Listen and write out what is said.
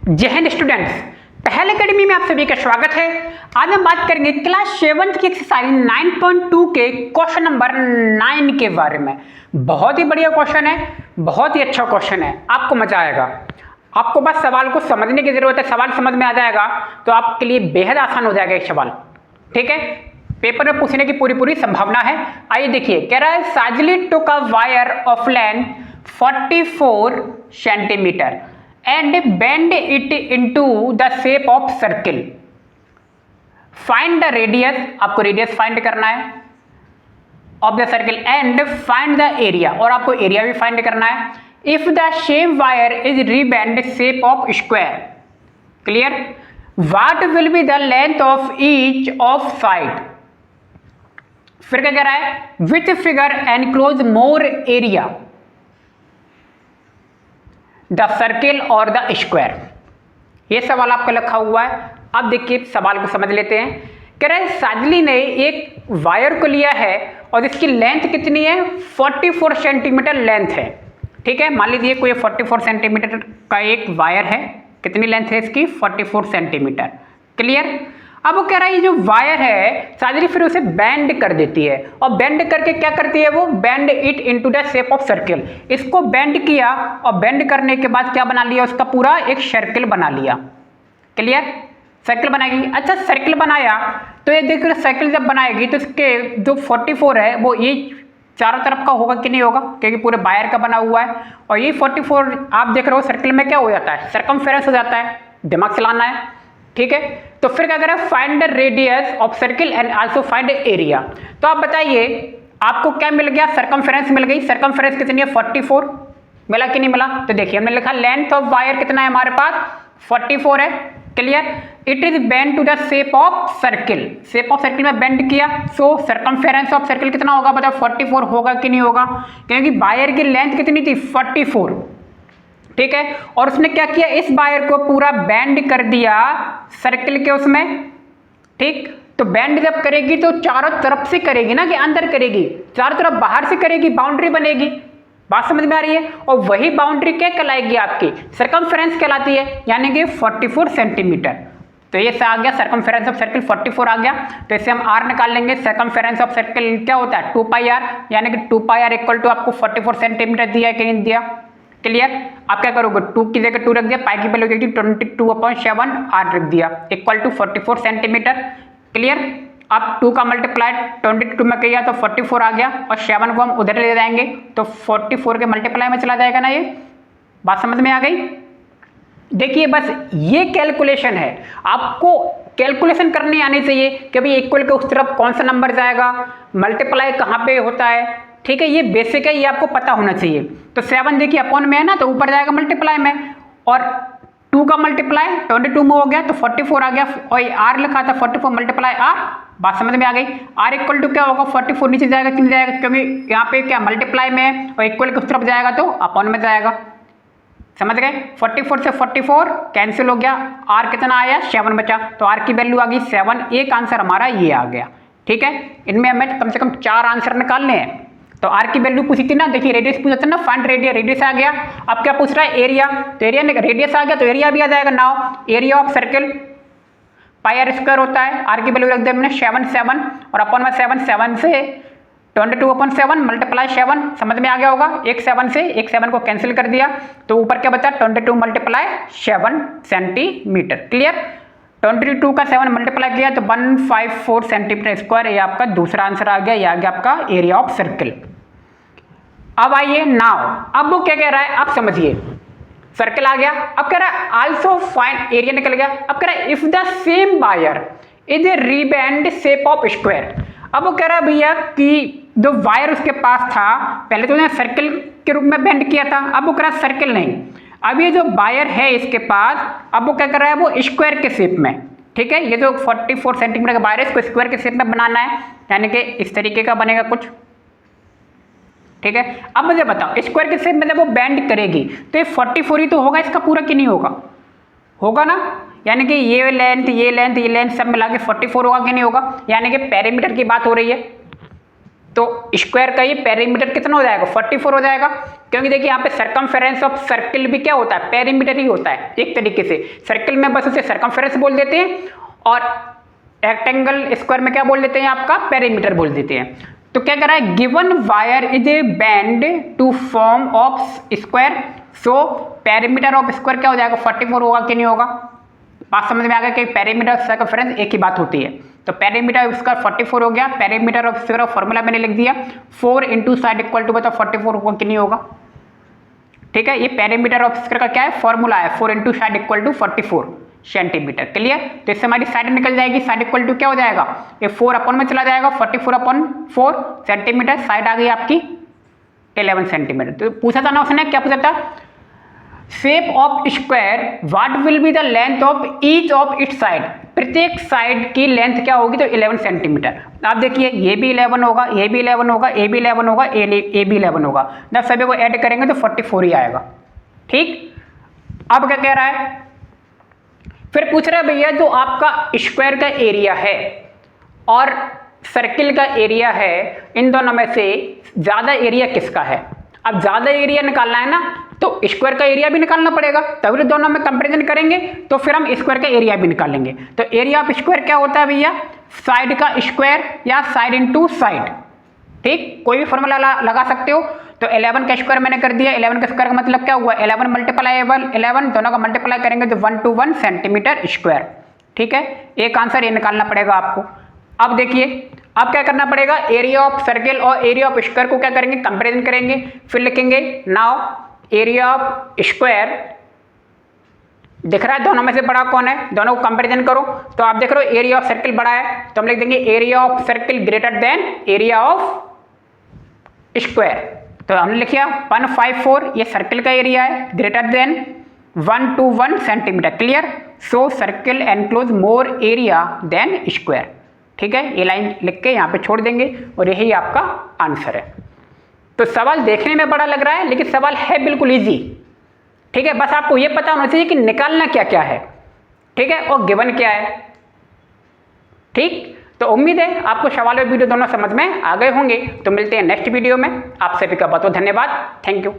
जय हिंद स्टूडेंट्स, पहल एकेडमी में आप सभी का स्वागत है। आज हम बात करेंगे क्लास 7 की एक्सरसाइज 9.2 के क्वेश्चन नंबर 9 के बारे में। बहुत ही बढ़िया क्वेश्चन है, बहुत ही अच्छा क्वेश्चन है, आपको मजा आएगा। आपको बस सवाल को समझने की जरूरत है, सवाल समझ में आ जाएगा तो आपके लिए बेहद आसान हो जाएगा ये सवाल। ठीक है, पेपर में पूछने की पूरी संभावना है। आइए देखिए, कह रहा है साजली took a wire of length 44 centimetre and bend it into the shape of circle. Find the radius, आपको रेडियस फाइंड करना है of the circle and find the area, और आपको एरिया भी फाइंड करना है। If the same wire is rebend shape of square, clear? What will be the length of each of side? फिर क्या कह रहा है? Which figure enclose more area? The circle और द स्क्वायर। ये सवाल आपका लिखा हुआ है। अब देखिए सवाल को समझ लेते हैं। कह रहे हैं साजली ने एक वायर को लिया है और इसकी लेंथ कितनी है? 44 सेंटीमीटर लेंथ है। ठीक है, मान लीजिए कोई 44 सेंटीमीटर का एक वायर है। कितनी लेंथ है इसकी? 44 सेंटीमीटर। क्लियर? अब वो कह रहा है ये जो वायर है साजली फिर उसे बेंड कर देती है, और बेंड करके क्या करती है? वो bend it into the shape of circle. इसको बेंड किया और बेंड करने के बाद क्या बना लिया? उसका पूरा एक सर्किल बना लिया। क्लियर? सर्किल बनाएगी। अच्छा, सर्किल बनाया तो ये देखो सर्किल जब बनाएगी तो इसके जो 44 है वो ये चारों तरफ का होगा कि नहीं होगा, क्योंकि पूरे वायर का बना हुआ है। और ये 44 आप देख रहे हो सर्किल में क्या हो जाता है? सर्कमफेरेंस हो जाता है। दिमाग चलाना है। ठीक है, तो फिर क्या करें? Find the radius of circle and also find area. तो आप बताइए आपको क्या मिल गया? सर्कमफेरेंस मिल गई। सर्कमफेरेंस कितनी है? 44। मिला कि नहीं मिला? तो देखिए हमने लिखा लेंथ ऑफ वायर कितना है हमारे पास? 44 है। Clear? It is bend to the shape of circle. Shape of circle में बेंड किया, सो सर्कमफेरेंस ऑफ सर्किल कितना होगा? बताओ 44 होगा कि नहीं होगा? क्योंकि वायर की लेंथ कितनी थी? 44। ठीक है, और उसने क्या किया? इस वायर को पूरा बेंड कर दिया सर्किल के उसमें। ठीक, तो बेंड जब करेगी तो चारों तरफ से करेगी ना, कि अंदर करेगी? चारों तरफ बाहर से करेगी, बाउंड्री बनेगी। बात समझ में आ रही है? और वही बाउंड्री क्या कहलाएगी? आपकी सर्कमफेरेंस कहलाती है, यानी कि 44 सेंटीमीटर। तो ये आ गया सर्कमफेरेंस ऑफ सर्किल 44 आ गया। तो इससे हम आर निकाल लेंगे। सर्कमफेरेंस ऑफ सर्किल क्या होता है? 2πr, यानी कि 2πr इक्वल टू आपको 44 सेंटीमीटर दिया है कि नहीं दिया? क्लियर? आप क्या करोगे? 2 की जगह 2 रख दिया, पाई की वैल्यू 22/7 आर रख दिया, इक्वल टू 44 सेंटीमीटर। क्लियर? अब 2 का मल्टीप्लाई 22 में किया तो 44 आ गया, और 7 को हम उधर ले जाएंगे तो 44 के मल्टीप्लाई में चला जाएगा ना। ये बात समझ में आ गई? देखिए बस ये कैलकुलेशन है, आपको कैलकुलेशन करनी आनी चाहिए कि भाई इक्वल के उस तरफ कौन सा नंबर जाएगा, मल्टीप्लाई कहाँ पे होता है। ठीक है, ये बेसिक है, ये आपको पता होना चाहिए। तो 7 देखिए अपॉन में है ना, तो ऊपर जाएगा मल्टीप्लाई में, और 2 का मल्टीप्लाई 22 में हो गया तो 44 आ गया, और आर लिखा था 44 मल्टीप्लाई आर। बात समझ में आ गई? आर इक्वल टू क्या होगा? 44 नीचे जाएगा कि नहीं जाएगा? क्योंकि यहाँ पे क्या मल्टीप्लाई में है, और इक्वल के उस तरफ जाएगा तो अपॉन में जाएगा। समझ गए? 44 से 44 कैंसिल हो गया, आर कितना आया? 7 बचा, तो आर की वैल्यू आ गई 7। एक आंसर हमारा ये आ गया। ठीक है, इनमें हमें कम से कम 4 आंसर निकालने हैं। तो आर की वैल्यू पूछी थी ना, देखिए रेडियस पूछा था ना, फाइंड रेडियस, रेडियस आ गया। अब क्या पूछ रहा है? एरिया। तो एरिया ने रेडियस आ गया तो एरिया भी आ जाएगा। Now area of circle πr square होता है, आर की वैल्यू रख दिया हमने 7 और अपन में 7 से 22/7 मल्टीप्लाई 7। समझ में आ गया होगा? एक 7 को कैंसिल कर दिया तो ऊपर क्या बचा? 22 मल्टीप्लाई 7 सेंटीमीटर। क्लियर? 22 का 7 मल्टीप्लाई किया तो 154 सेंटीमीटर स्क्वायर। ये आपका दूसरा आंसर आ गया। ये आ गया आपका एरिया ऑफ सर्किल। अब आइए नाउ, अब वो क्या कह रहा है आप समझिए। सर्किल आ गया, अब कह रहा है आल्सो फाइंड एरिया, निकल गया। अब कह रहा है if the same wire is a rebent shape of square. अब वो कह रहा है भैया कि जो वायर उसके पास था पहले तो उसने सर्किल के रूप में बेंड किया था, अब वो कह रहा है सर्किल नहीं, अब ये जो वायर है इसके पास, अब वो क्या कर रहा है? वो स्क्वायर के शेप में। ठीक है, ये जो 44 सेंटीमीटर का वायर है इसको स्क्वायर के शेप में बनाना है, यानी कि इस तरीके का बनेगा कुछ। ठीक है, अब मुझे बताओ स्क्वायर के शेप में जब वो बेंड करेगी तो ये 44 ही तो होगा इसका पूरा कि नहीं होगा? होगा ना, यानी कि ये लेंथ ये लेंथ ये लेंथ सब मिला के 44 होगा कि नहीं होगा? यानी कि पेरीमीटर की बात हो रही है। तो स्क्वायर का ये पेरीमीटर कितना हो जाएगा 44 हो जाएगा, क्योंकि देखिए यहाँ पे सर्कमफेरेंस ऑफ सर्किल भी क्या होता है, पेरीमीटर ही होता है एक तरीके से। सर्किल में बस उसे सर्कमफेरेंस बोल देते हैं और रेक्टेंगल स्क्वायर में क्या बोल देते हैं, आपका पेरीमीटर बोल देते हैं। तो क्या कर रहा है, given wire is a band to form of square, so perimeter of square क्या हो जाएगा 44 होगा कि नहीं होगा। बात समझ में आ गया कि पेरीमीटर और सर्कमफेरेंस एक ही बात होती है। तो पेरीमीटर ऑफ स्क्वायर 44 हो गया, पेरीमीटर ऑफ स्क्वायर फॉर्मूला मैंने लिख दिया 4 इंटू साइड इक्वल टू बताओ 44 होगा कि नहीं होगा। ठीक है, ये पेरीमीटर ऑफ स्क्वायर का क्या है फॉर्मूला है, 4 into side equal to 44 centimetre. Clear. तो इससे हमारी साइड निकल जाएगी, साइड इक्वल टू क्या हो जाएगा, ये 4 अपॉन में चला जाएगा, 44/4 सेंटीमीटर, साइड आ गई आपकी 11 सेंटीमीटर। तो पूछा था ना उसने, क्या पूछा था, shape of square what will be the length of each of its side, प्रत्येक साइड की लेंथ क्या होगी, तो 11 सेंटीमीटर। आप देखिए ये भी 11 होगा, ये भी 11 होगा, ये भी 11 होगा, ये भी 11 होगा, जब सभी को ऐड करेंगे तो 44 ही आएगा। ठीक, अब क्या कह रहा है, फिर पूछ रहा है भैया जो आपका स्क्वायर का एरिया है और सर्किल का एरिया है, इन दोनों में से ज्यादा एरिया किसका है। अब ज्यादा एरिया निकालना है ना, तो स्क्वायर का एरिया भी निकालना पड़ेगा, तभी तो दोनों में कंपैरिजन करेंगे, तो फिर हम स्क्वायर का एरिया भी निकालेंगे। तो एरिया ऑफ स्क्वायर क्या होता है भैया, साइड का स्क्वायर या साइड इंटू साइड। ठीक, कोई भी फॉर्मूला लगा सकते हो। तो 11 का स्क्वायर मैंने कर दिया, 11 का स्क्वायर का मतलब क्या हुआ, 11 मल्टीप्लाई 11, दोनों का मल्टीप्लाई करेंगे तो 1 to 1 सेंटीमीटर स्क्वायर। ठीक है, एक आंसर ये निकालना पड़ेगा आपको। अब देखिए, अब क्या करना पड़ेगा, एरिया ऑफ सर्किल और एरिया ऑफ स्क्वायर को क्या करेंगे, कंपेरिजन करेंगे, फिर लिखेंगे नाउ एरिया ऑफ स्क्वायर, दिख रहा है दोनों में से बड़ा कौन है, दोनों को कंपेरिजन करो। तो आप देख रहे हो एरिया ऑफ सर्किल बड़ा है, तो हम लिख देंगे area of circle greater than area of square. तो हमने लिखा 154, ये सर्किल का एरिया है, greater than 1 to 1 centimetre. Clear. So circle enclose more area than square. ठीक है, ये लाइन लिख के यहाँ पे छोड़ देंगे और यही आपका आंसर है। तो सवाल देखने में बड़ा लग रहा है, लेकिन सवाल है बिल्कुल इजी। ठीक है, बस आपको ये पता होना चाहिए कि निकालना क्या क्या है। ठीक है, और गिवन क्या है। ठीक, तो उम्मीद है आपको सवाल और वीडियो दोनों समझ में आ गए होंगे। तो मिलते हैं नेक्स्ट वीडियो में। आप सभी का बहुत बहुत धन्यवाद। Thank you.